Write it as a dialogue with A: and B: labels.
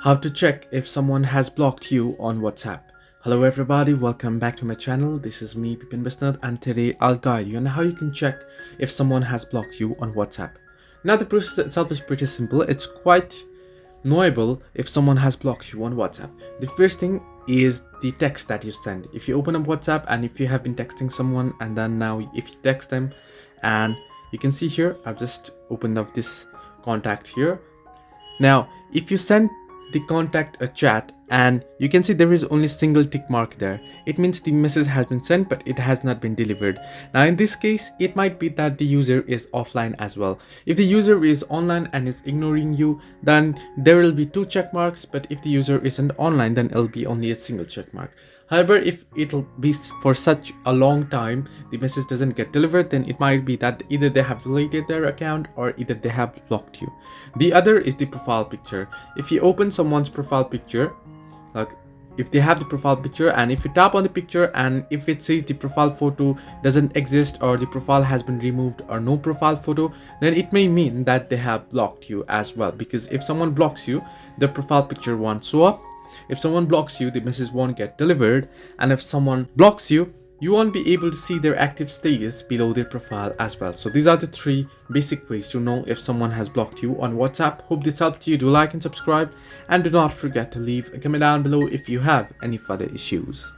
A: How to check if someone has blocked you on WhatsApp. Hello everybody, welcome back to my channel. This is me, Bipin Bisnath, and today I'll guide you on how you can check if someone has blocked you on WhatsApp. Now the process itself is pretty simple. It's quite knowable if someone has blocked you on WhatsApp. The first thing is the text that you send. If you open up WhatsApp and if you have been texting someone and then now if you text them, and you can see here I've just opened up this contact here. Now if you send the contact a chat and you can see there is only single tick mark there, it means the message has been sent but it has not been delivered. Now in this case it might be that the user is offline as well. If the user is online and is ignoring you, then there will be two check marks, but if the user isn't online, then it'll be only a single check mark. However, if it'll be for such a long time the message doesn't get delivered, then it might be that either they have deleted their account or either they have blocked you. The other is the profile picture. If you open someone's profile picture, like if they have the profile picture, and if you tap on the picture and if it says the profile photo doesn't exist or the profile has been removed or no profile photo, then it may mean that they have blocked you as well, because if someone blocks you, the profile picture won't show up. If someone blocks you, the message won't get delivered, and if someone blocks you, you won't be able to see their active status below their profile as well. So these are the three basic ways to know if someone has blocked you on WhatsApp. Hope this helped you. Do like and subscribe, and do not forget to leave a comment down below if you have any further issues.